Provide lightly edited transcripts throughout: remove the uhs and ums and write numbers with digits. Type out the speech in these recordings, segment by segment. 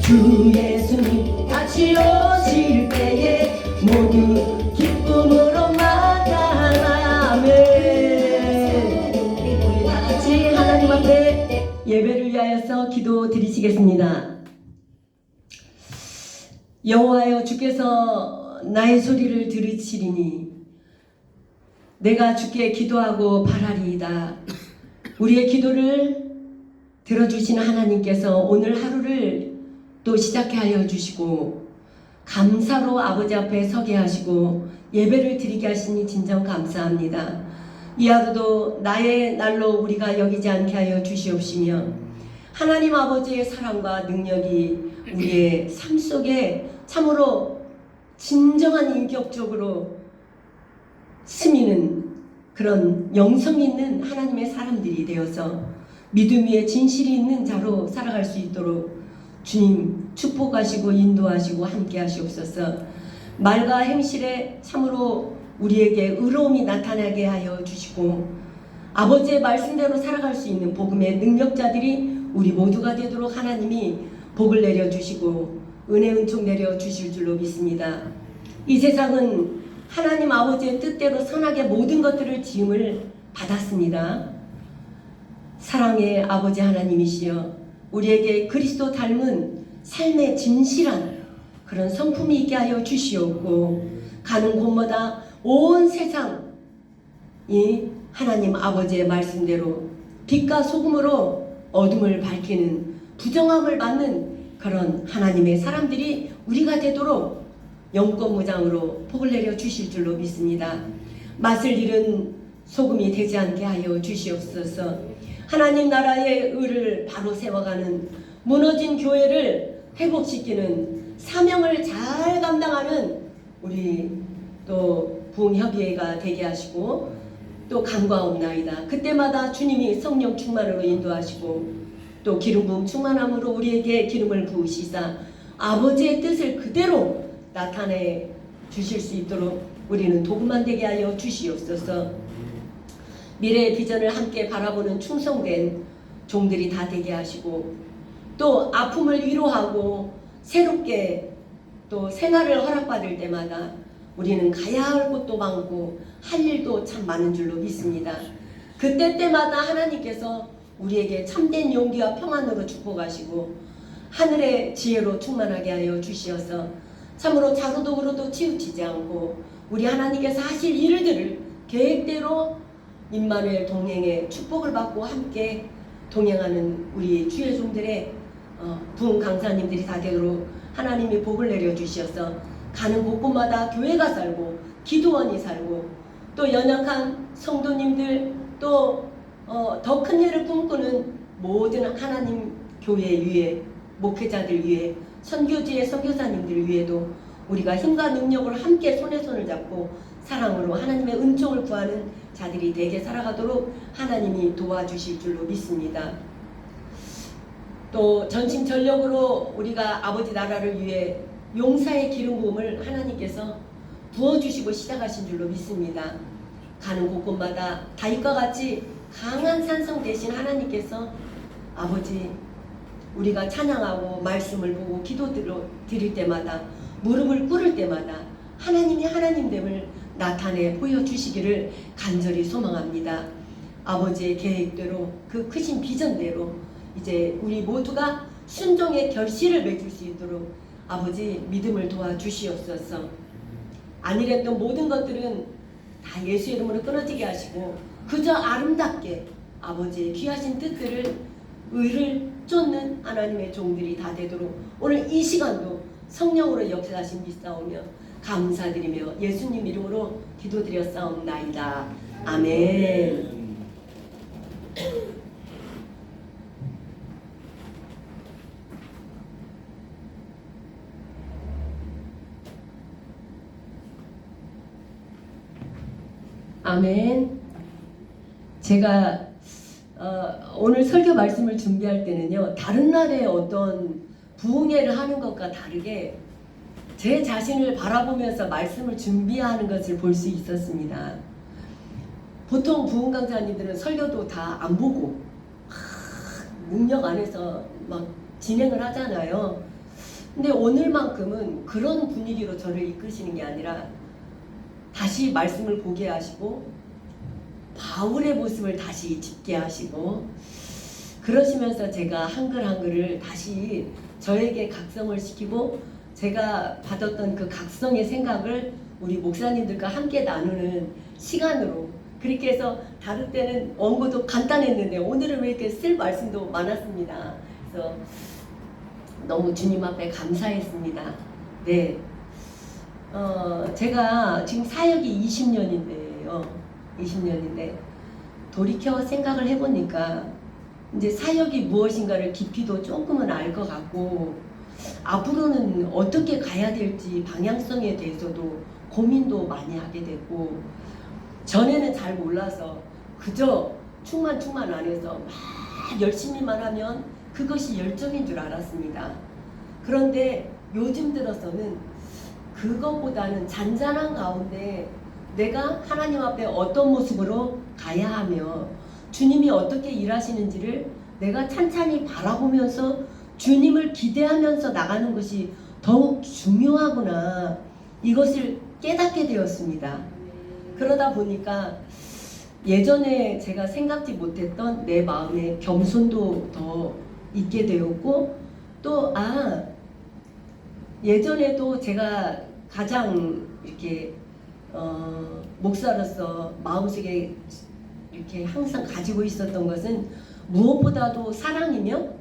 주 예수님 같이 오실 때에 모두 기쁨으로 만나라면 우리 다 같이 하나님 앞에 예배를 위하여서 기도 드리시겠습니다. 여호와여, 주께서 나의 소리를 들으시리니 내가 주께 기도하고 바라리이다. 우리의 기도를 들어주시는 하나님께서 오늘 하루를 또 시작해 하여 주시고 감사로 아버지 앞에 서게 하시고 예배를 드리게 하시니 진정 감사합니다. 이 하루도 나의 날로 우리가 여기지 않게 하여 주시옵시며 하나님 아버지의 사랑과 능력이 우리의 삶 속에 참으로 진정한 인격적으로 스미는 그런 영성 있는 하나님의 사람들이 되어서 믿음 위에 진실이 있는 자로 살아갈 수 있도록 주님 축복하시고 인도하시고 함께 하시옵소서. 말과 행실에 참으로 우리에게 의로움이 나타나게 하여 주시고 아버지의 말씀대로 살아갈 수 있는 복음의 능력자들이 우리 모두가 되도록 하나님이 복을 내려주시고 은혜 은총 내려주실 줄로 믿습니다. 이 세상은 하나님 아버지의 뜻대로 선하게 모든 것들을 지음을 받았습니다. 사랑의 아버지 하나님이시여 우리에게 그리스도 닮은 삶의 진실한 그런 성품이 있게 하여 주시옵고 가는 곳마다 온 세상이 하나님 아버지의 말씀대로 빛과 소금으로 어둠을 밝히는 부정함을 받는 그런 하나님의 사람들이 우리가 되도록 영권무장으로 복을 내려 주실 줄로 믿습니다. 맛을 잃은 소금이 되지 않게 하여 주시옵소서. 하나님 나라의 의를 바로 세워가는 무너진 교회를 회복시키는 사명을 잘 감당하는 우리 또 부흥협의회가 되게 하시고 또 간과옵나이다. 그때마다 주님이 성령 충만으로 인도하시고 또 기름 부음 충만함으로 우리에게 기름을 부으시사 아버지의 뜻을 그대로 나타내 주실 수 있도록 우리는 도구만 되게 하여 주시옵소서. 미래의 비전을 함께 바라보는 충성된 종들이 다 되게 하시고 또 아픔을 위로하고 새롭게 또 생활을 허락받을 때마다 우리는 가야 할 곳도 많고 할 일도 참 많은 줄로 믿습니다. 그때 때마다 하나님께서 우리에게 참된 용기와 평안으로 축복하시고 하늘의 지혜로 충만하게 하여 주시어서 참으로 자로도 그로도 치우치지 않고 우리 하나님께서 하실 일들을 계획대로 임마누엘 동행의 축복을 받고 함께 동행하는 우리 주의 종들의 부흥 강사님들이 다 되도록 하나님이 복을 내려주셔서 가는 곳곳마다 교회가 살고 기도원이 살고 또 연약한 성도님들 또 더 큰 일을 꿈꾸는 모든 하나님 교회 위에 목회자들 위에 선교지의 선교사님들 위에도 우리가 힘과 능력을 함께 손에 손을 잡고 사랑으로 하나님의 은총을 구하는 자들이 되게 살아가도록 하나님이 도와주실 줄로 믿습니다. 또 전심전력으로 우리가 아버지 나라를 위해 용사의 기름 부음을 하나님께서 부어주시고 시작하신 줄로 믿습니다. 가는 곳곳마다 다윗과 같이 강한 산성 대신 하나님께서 아버지 우리가 찬양하고 말씀을 보고 기도 드릴 때마다 무릎을 꿇을 때마다 하나님이 하나님됨을 나타내 보여주시기를 간절히 소망합니다. 아버지의 계획대로 그 크신 비전대로 이제 우리 모두가 순종의 결실을 맺을 수 있도록 아버지 믿음을 도와주시옵소서. 아니랬던 모든 것들은 다 예수 이름으로 끊어지게 하시고 그저 아름답게 아버지의 귀하신 뜻들을 의를 쫓는 하나님의 종들이 다 되도록 오늘 이 시간도 성령으로 역사하신 믿사오며 감사드리며 예수님 이름으로 기도드렸사옵나이다. 아멘. 아멘. 제가 오늘 설교 말씀을 준비할 때는요, 다른 날에 어떤 부흥회를 하는 것과 다르게 제 자신을 바라보면서 말씀을 준비하는 것을 볼 수 있었습니다. 보통 부흥 강사님들은 설교도 다 안 보고 능력 안에서 막 진행을 하잖아요. 근데 오늘만큼은 그런 분위기로 저를 이끄시는 게 아니라 다시 말씀을 보게 하시고 바울의 모습을 다시 짓게 하시고 그러시면서 제가 한글 한글을 다시 저에게 각성을 시키고 제가 받았던 그 각성의 생각을 우리 목사님들과 함께 나누는 시간으로 그렇게 해서 다른 때는 원고도 간단했는데 오늘은 왜 이렇게 쓸 말씀도 많았습니다. 그래서 너무 주님 앞에 감사했습니다. 네. 제가 지금 사역이 20년인데요. 20년인데 돌이켜 생각을 해보니까 이제 사역이 무엇인가를 깊이도 조금은 알 것 같고 앞으로는 어떻게 가야 될지 방향성에 대해서도 고민도 많이 하게 됐고 전에는 잘 몰라서 그저 충만 안에서 막 열심히만 하면 그것이 열정인 줄 알았습니다. 그런데 요즘 들어서는 그것보다는 잔잔한 가운데 내가 하나님 앞에 어떤 모습으로 가야 하며 주님이 어떻게 일하시는지를 내가 찬찬히 바라보면서 주님을 기대하면서 나가는 것이 더욱 중요하구나 이것을 깨닫게 되었습니다. 그러다 보니까 예전에 제가 생각지 못했던 내 마음의 겸손도 더 있게 되었고 또 예전에도 제가 가장 이렇게 목사로서 마음속에 이렇게 항상 가지고 있었던 것은 무엇보다도 사랑이며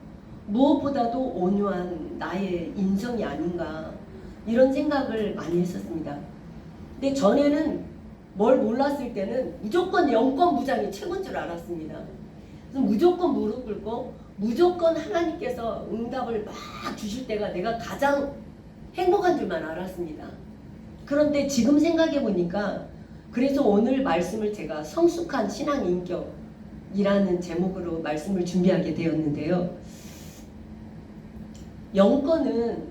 무엇보다도 온유한 나의 인성이 아닌가 이런 생각을 많이 했었습니다. 근데 전에는 뭘 몰랐을 때는 무조건 영권부장이 최고인 줄 알았습니다. 그래서 무조건 무릎 꿇고 무조건 하나님께서 응답을 막 주실 때가 내가 가장 행복한 줄만 알았습니다. 그런데 지금 생각해 보니까 그래서 오늘 말씀을 제가 성숙한 신앙 인격이라는 제목으로 말씀을 준비하게 되었는데요. 영권은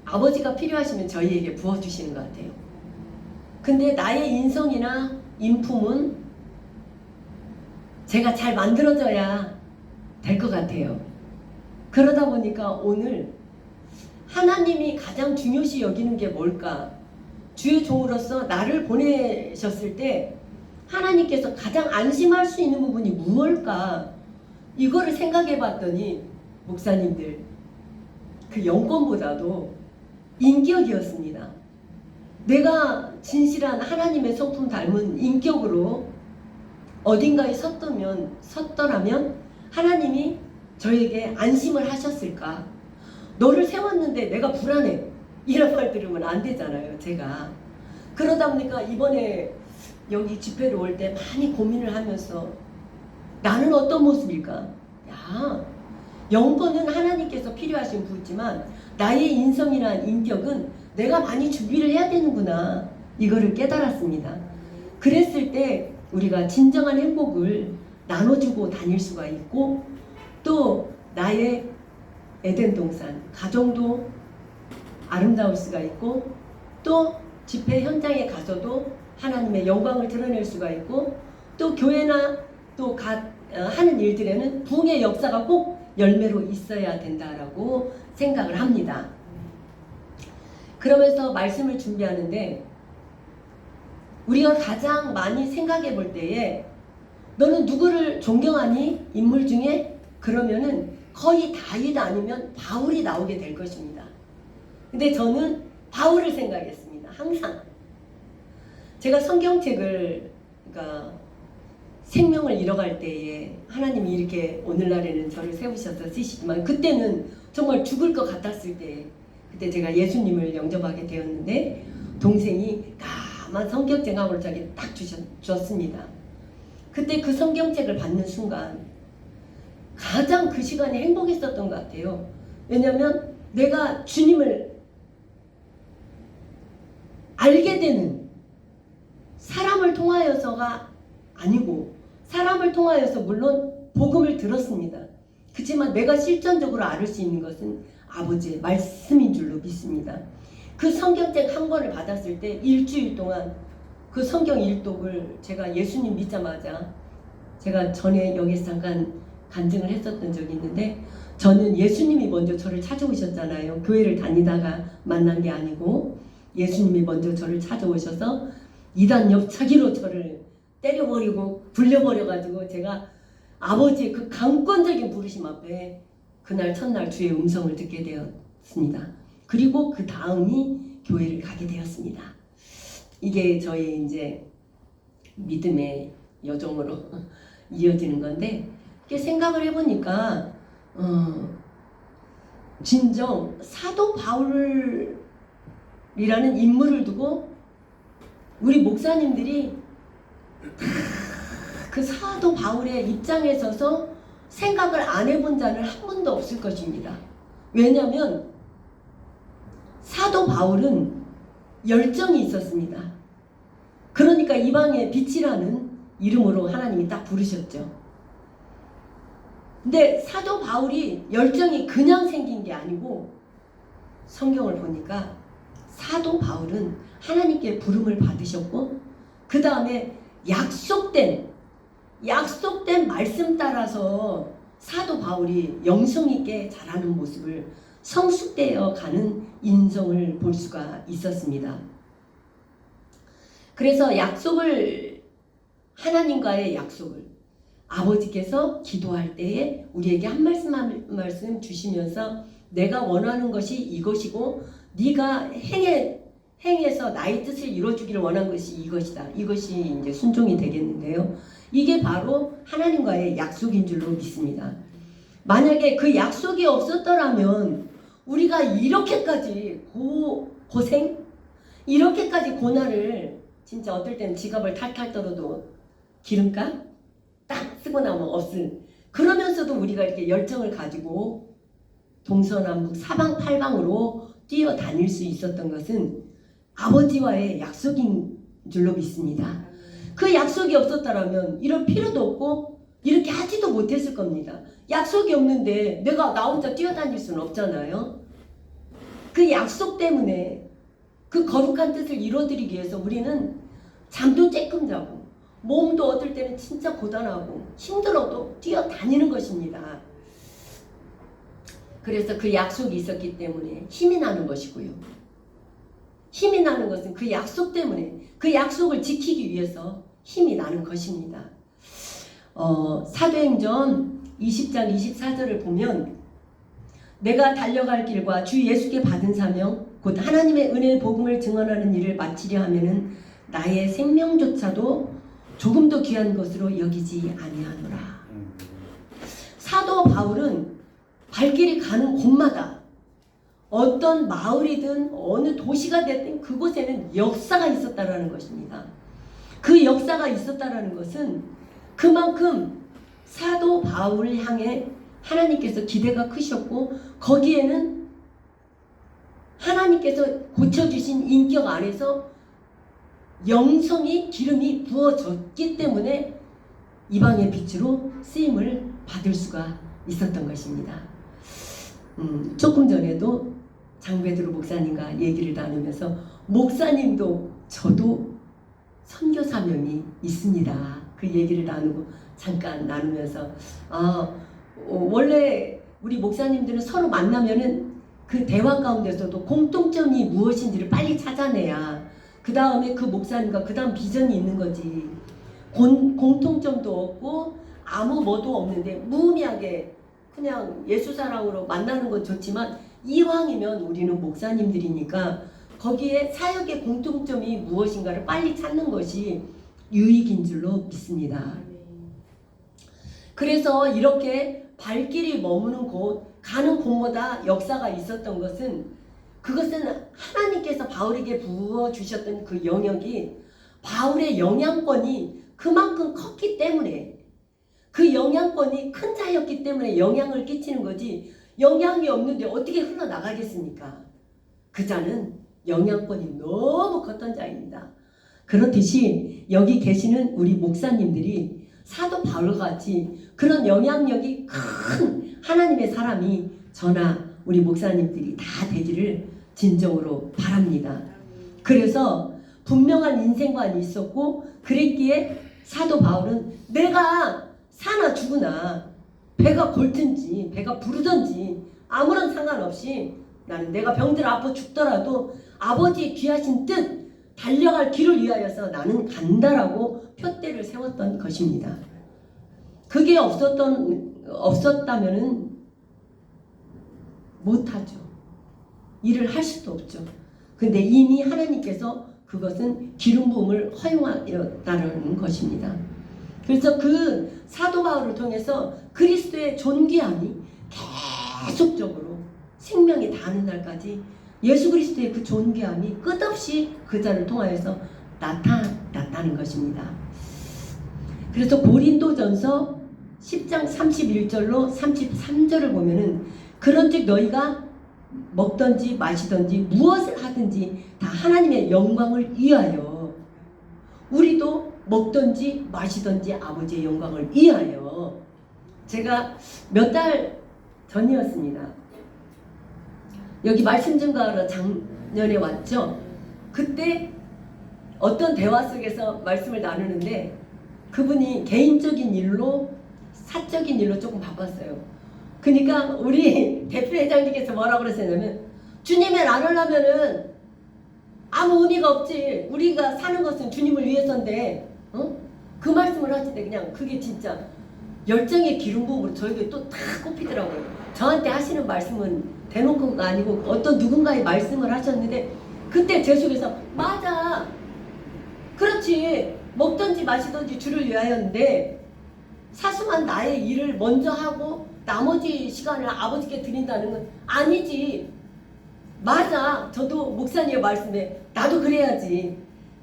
아버지가 필요하시면 저희에게 부어주시는 것 같아요. 근데 나의 인성이나 인품은 제가 잘 만들어져야 될 것 같아요. 그러다 보니까 오늘 하나님이 가장 중요시 여기는 게 뭘까? 주의 종으로서 나를 보내셨을 때 하나님께서 가장 안심할 수 있는 부분이 무엇일까? 이거를 생각해 봤더니 목사님들 그 영권보다도 인격이었습니다. 내가 진실한 하나님의 성품 닮은 인격으로 어딘가에 섰더라면 하나님이 저에게 안심을 하셨을까? 너를 세웠는데 내가 불안해. 이런 말 들으면 안 되잖아요, 제가. 그러다 보니까 이번에 여기 집회를 올 때 많이 고민을 하면서 나는 어떤 모습일까? 야, 영권은 하나님께서 필요하신 분이지만 나의 인성이나 인격은 내가 많이 준비를 해야 되는구나. 이거를 깨달았습니다. 그랬을 때 우리가 진정한 행복을 나눠주고 다닐 수가 있고 또 나의 에덴 동산, 가정도 아름다울 수가 있고 또 집회 현장에 가서도 하나님의 영광을 드러낼 수가 있고 또 교회나 또 하는 일들에는 부흥의 역사가 꼭 열매로 있어야 된다라고 생각을 합니다. 그러면서 말씀을 준비하는데 우리가 가장 많이 생각해 볼 때에 너는 누구를 존경하니? 인물 중에? 그러면은 거의 다윗 아니면 바울이 나오게 될 것입니다. 근데 저는 바울을 생각했습니다. 항상. 제가 성경책을 그러니까 생명을 잃어갈 때에 하나님이 이렇게 오늘날에는 저를 세우셔서 쓰시지만 그때는 정말 죽을 것 같았을 때 그때 제가 예수님을 영접하게 되었는데 동생이 까만 성경책 한을 저에게 딱 주셨습니다. 그때 그 성경책을 받는 순간 가장 그 시간에 행복했었던 것 같아요. 왜냐하면 내가 주님을 알게 되는 사람을 통하여서가 아니고 사람을 통하여서 물론 복음을 들었습니다. 그렇지만 내가 실전적으로 알을 수 있는 것은 아버지의 말씀인 줄로 믿습니다. 그 성경책 한 권을 받았을 때 일주일 동안 그 성경 일독을 제가 예수님 믿자마자 제가 전에 여기서 잠깐 간증을 했었던 적이 있는데 저는 예수님이 먼저 저를 찾아오셨잖아요. 교회를 다니다가 만난 게 아니고 예수님이 먼저 저를 찾아오셔서 이단 옆차기로 저를 때려버리고 굴려버려가지고 제가 아버지의 그 강권적인 부르심 앞에 그날 첫날 주의 음성을 듣게 되었습니다. 그리고 그 다음이 교회를 가게 되었습니다. 이게 저희 이제 믿음의 여정으로 이어지는 건데, 이렇게 생각을 해보니까 진정 사도 바울이라는 인물을 두고 우리 목사님들이 그 사도 바울의 입장에 서서 생각을 안 해본 자는 한 분도 없을 것입니다. 왜냐하면 사도 바울은 열정이 있었습니다. 그러니까 이방의 빛이라는 이름으로 하나님이 딱 부르셨죠. 근데 사도 바울이 열정이 그냥 생긴 게 아니고 성경을 보니까 사도 바울은 하나님께 부름을 받으셨고 그 다음에 약속된 말씀 따라서 사도 바울이 영성 있게 자라는 모습을 성숙되어 가는 인성을 볼 수가 있었습니다. 그래서 하나님과의 약속을 아버지께서 기도할 때에 우리에게 한 말씀 한 말씀 주시면서 내가 원하는 것이 이것이고 네가 행해서 나의 뜻을 이루어주기를 원한 것이 이것이다. 이것이 이제 순종이 되겠는데요. 이게 바로 하나님과의 약속인 줄로 믿습니다. 만약에 그 약속이 없었더라면 우리가 이렇게까지 고생? 이렇게까지 고난을 진짜 어떨 때는 지갑을 탈탈 떨어도 기름값 딱 쓰고 나면 없을, 그러면서도 우리가 이렇게 열정을 가지고 동서남북 사방팔방으로 뛰어다닐 수 있었던 것은 아버지와의 약속인 줄로 믿습니다. 그 약속이 없었다면 이럴 필요도 없고 이렇게 하지도 못했을 겁니다. 약속이 없는데 내가 나 혼자 뛰어다닐 수는 없잖아요. 그 약속 때문에 그 거룩한 뜻을 이루어드리기 위해서 우리는 잠도 쬐끔 자고 몸도 어떨 때는 진짜 고단하고 힘들어도 뛰어다니는 것입니다. 그래서 그 약속이 있었기 때문에 힘이 나는 것이고요. 힘이 나는 것은 그 약속 때문에, 그 약속을 지키기 위해서 힘이 나는 것입니다. 사도행전 20장 24절을 보면 내가 달려갈 길과 주 예수께 받은 사명 곧 하나님의 은혜의 복음을 증언하는 일을 마치려 하면은 나의 생명조차도 조금도 귀한 것으로 여기지 아니하노라. 사도 바울은 발길이 가는 곳마다 어떤 마을이든 어느 도시가 됐든 그곳에는 역사가 있었다라는 것입니다. 그 역사가 있었다라는 것은 그만큼 사도 바울을 향해 하나님께서 기대가 크셨고 거기에는 하나님께서 고쳐주신 인격 안에서 영성이 기름이 부어졌기 때문에 이방의 빛으로 쓰임을 받을 수가 있었던 것입니다. 조금 전에도 장베드로 목사님과 얘기를 나누면서 목사님도 저도 선교 사명이 있습니다. 그 얘기를 잠깐 나누면서 원래 우리 목사님들은 서로 만나면은 그 대화 가운데서도 공통점이 무엇인지를 빨리 찾아내야 그 다음에 그 목사님과 그 다음 비전이 있는 거지. 공통점도 없고 아무 뭐도 없는데 무의미하게 그냥 예수 사랑으로 만나는 건 좋지만 이왕이면 우리는 목사님들이니까 거기에 사역의 공통점이 무엇인가를 빨리 찾는 것이 유익인 줄로 믿습니다. 그래서 이렇게 발길이 머무는 곳, 가는 곳마다 역사가 있었던 것은 그것은 하나님께서 바울에게 부어주셨던 그 영역이 바울의 영향권이 그만큼 컸기 때문에 그 영향권이 큰 자였기 때문에 영향을 끼치는 거지 영향이 없는데 어떻게 흘러나가겠습니까? 그 자는 영향권이 너무 컸던 자입니다. 그렇듯이 여기 계시는 우리 목사님들이 사도 바울과 같이 그런 영향력이 큰 하나님의 사람이 저나 우리 목사님들이 다 되기를 진정으로 바랍니다. 그래서 분명한 인생관이 있었고 그랬기에 사도 바울은 내가 사나 죽으나 배가 골든지 배가 부르든지 아무런 상관없이 나는 내가 병들어 아파 죽더라도 아버지의 귀하신 뜻 달려갈 길을 위하여서 나는 간다라고 표대를 세웠던 것입니다. 그게 없었다면은 못하죠. 일을 할 수도 없죠. 근데 이미 하나님께서 그것은 기름 부음을 허용하였다는 것입니다. 그래서 그 사도 바울을 통해서 그리스도의 존귀함이 계속적으로 생명이 닿는 날까지 예수 그리스도의 그 존귀함이 끝없이 그 자를 통하여서 나타났다는 것입니다. 그래서 고린도전서 10장 31절로 33절을 보면은 그런즉 너희가 먹든지 마시든지 무엇을 하든지 다 하나님의 영광을 위하여, 우리도 먹든지 마시든지 아버지의 영광을 위하여. 제가 몇 달 전이었습니다. 여기 말씀 증거하러 작년에 왔죠. 그때 어떤 대화 속에서 말씀을 나누는데 그분이 개인적인 일로 사적인 일로 조금 바빴어요. 그러니까 우리 대표회장님께서 뭐라고 그러셨냐면 주님을 안 하려면은 아무 의미가 없지. 우리가 사는 것은 주님을 위해서인데 그 말씀을 하시는데 그냥 그게 진짜 열정의 기름 부음으로 저에게 또 다 꼽히더라고요. 저한테 하시는 말씀은 대놓고가 아니고 어떤 누군가의 말씀을 하셨는데 그때 제 속에서 맞아. 그렇지. 먹든지 마시든지 주를 위하여인데 사소한 나의 일을 먼저 하고 나머지 시간을 아버지께 드린다는 건 아니지. 맞아. 저도 목사님의 말씀에 나도 그래야지.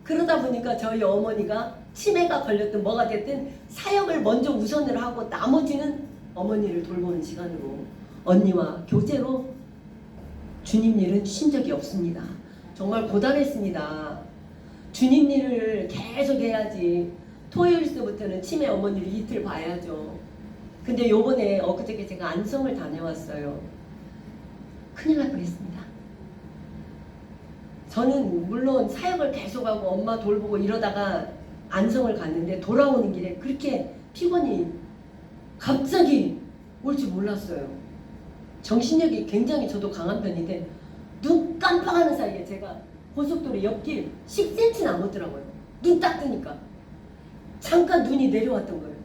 그러다 보니까 저희 어머니가 치매가 걸렸든 뭐가 됐든 사역을 먼저 우선을 하고 나머지는 어머니를 돌보는 시간으로 언니와 교제로 주님 일은 쉰 적이 없습니다. 정말 고단했습니다. 주님 일을 계속 해야지. 토요일서부터는 치매 어머니를 이틀 봐야죠. 근데 요번에 엊그저께 제가 안성을 다녀왔어요. 큰일 날 뻔했습니다. 저는 물론 사역을 계속하고 엄마 돌보고 이러다가 안성을 갔는데 돌아오는 길에 그렇게 피곤이 갑자기 올 줄 몰랐어요. 정신력이 굉장히 저도 강한 편인데 눈 깜빡하는 사이에 제가 고속도로 옆길 10cm 남았더라고요. 눈 딱 뜨니까 잠깐 눈이 내려왔던 거예요.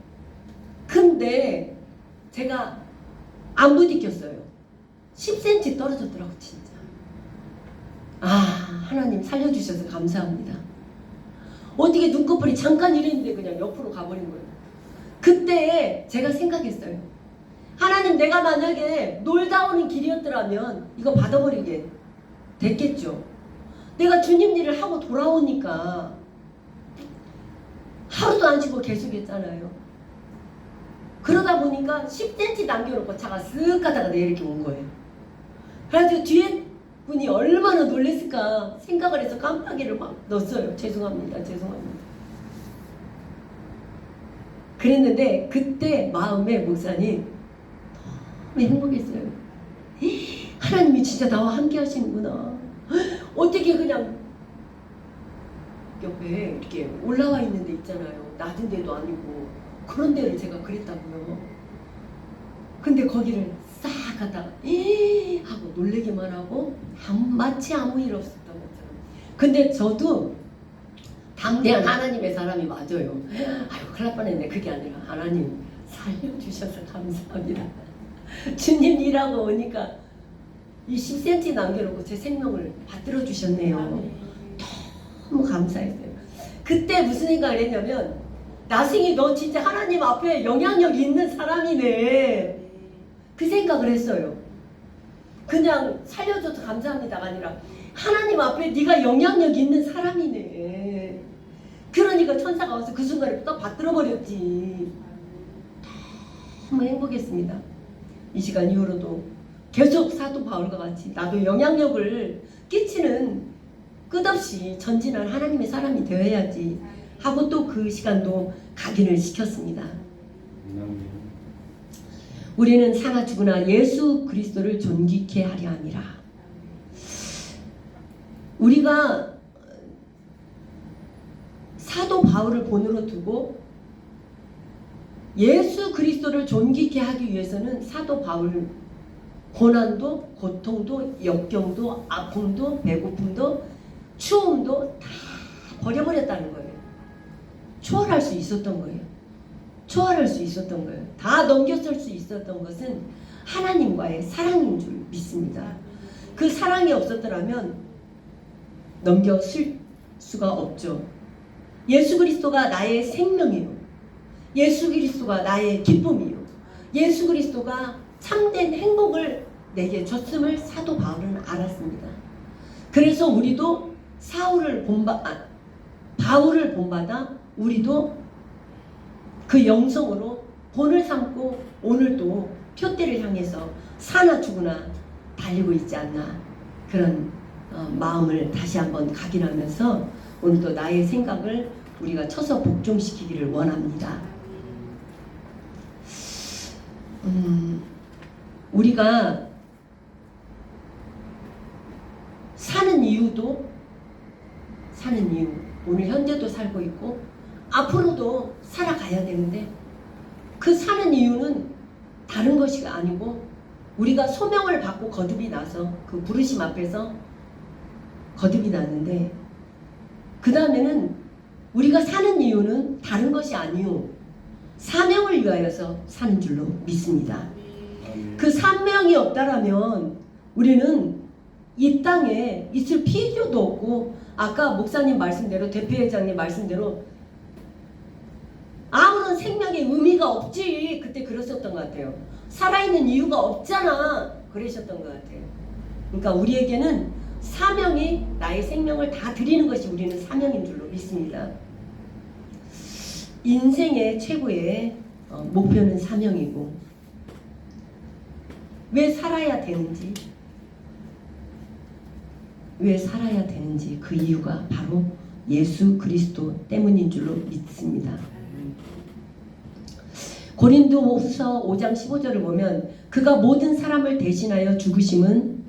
근데 제가 안 부딪혔어요. 10cm 떨어졌더라고 진짜. 아, 하나님 살려주셔서 감사합니다. 어떻게 눈꺼풀이 잠깐 이랬는데 그냥 옆으로 가버린 거예요. 그때 제가 생각했어요. 하나님, 내가 만약에 놀다 오는 길이었더라면 이거 받아버리게 됐겠죠. 내가 주님 일을 하고 돌아오니까 하루도 안 쉬고 계속 했잖아요. 그러다 보니까 10cm 남겨놓고 차가 쓱 가다가 내 이렇게 온 거예요. 그래가지고 뒤에 분이 얼마나 놀랬을까 생각을 해서 깜빡이를 막 넣었어요. 죄송합니다. 그랬는데 그때 마음에 목사님 너무 행복했어요. 하나님이 진짜 나와 함께 하시는구나. 어떻게 그냥 옆에 이렇게 올라와 있는 데 있잖아요. 낮은 데도 아니고 그런 데를 제가 그랬다고요. 근데 거기를 싹 가다가 하고 놀래기만 하고 마치 아무 일 없었던 것처럼. 근데 저도 담대한 하나님의 사람이 맞아요. 아이고 큰일 날 뻔했네. 그게 아니라 하나님 살려주셔서 감사합니다. 주님 일하고 오니까 이 10cm 남겨놓고 제 생명을 받들어 주셨네요. 너무 감사했어요. 그때 무슨 생각을 했냐면 나승이 너 진짜 하나님 앞에 영향력 있는 사람이네. 그 생각을 했어요. 그냥 살려줘서 감사합니다가 아니라 하나님 앞에 네가 영향력 있는 사람이네. 그러니까 천사가 와서 그 순간에 딱 받들어 버렸지. 너무 행복했습니다. 이 시간 이후로도 계속 사도 바울과 같이 나도 영향력을 끼치는 끝없이 전진할 하나님의 사람이 되어야지 하고 또 그 시간도 각인을 시켰습니다. 우리는 사나 죽으나 예수 그리스도를 존귀케 하려 함이라. 우리가 사도 바울을 본으로 두고 예수 그리스도를 존귀케 하기 위해서는 사도 바울 고난도, 고통도, 역경도, 아픔도, 배고픔도, 추움도 다 버려버렸다는 거예요. 초월할 수 있었던 거예요. 초월할 수 있었던 거예요. 다 넘겼을 수 있었던 것은 하나님과의 사랑인 줄 믿습니다. 그 사랑이 없었더라면 넘겼을 수가 없죠. 예수 그리스도가 나의 생명이요. 예수 그리스도가 나의 기쁨이요. 예수 그리스도가 참된 행복을 내게 줬음을 사도 바울은 알았습니다. 그래서 우리도 바울을 본받아 우리도 그 영성으로 본을 삼고 오늘도 표대를 향해서 사나 죽으나 달리고 있지 않나, 그런 마음을 다시 한번 각인하면서 오늘도 나의 생각을 우리가 쳐서 복종시키기를 원합니다. 우리가 사는 이유, 오늘 현재도 살고 있고 앞으로도 살아가야 되는데, 그 사는 이유는 다른 것이 아니고 우리가 소명을 받고 거듭이 나서 그 부르심 앞에서 거듭이 났는데, 그 다음에는 우리가 사는 이유는 다른 것이 아니요 사명을 위하여서 사는 줄로 믿습니다. 그 사명이 없다라면 우리는 이 땅에 있을 필요도 없고, 아까 목사님 말씀대로, 대표회장님 말씀대로 아무런 생명의 의미가 없지, 그때 그러셨던 것 같아요. 살아있는 이유가 없잖아, 그러셨던 것 같아요. 그러니까 우리에게는 사명이, 나의 생명을 다 드리는 것이 우리는 사명인 줄로 믿습니다. 인생의 최고의 목표는 사명이고, 왜 살아야 되는지 그 이유가 바로 예수 그리스도 때문인 줄로 믿습니다. 고린도후서 5장 15절을 보면 그가 모든 사람을 대신하여 죽으심은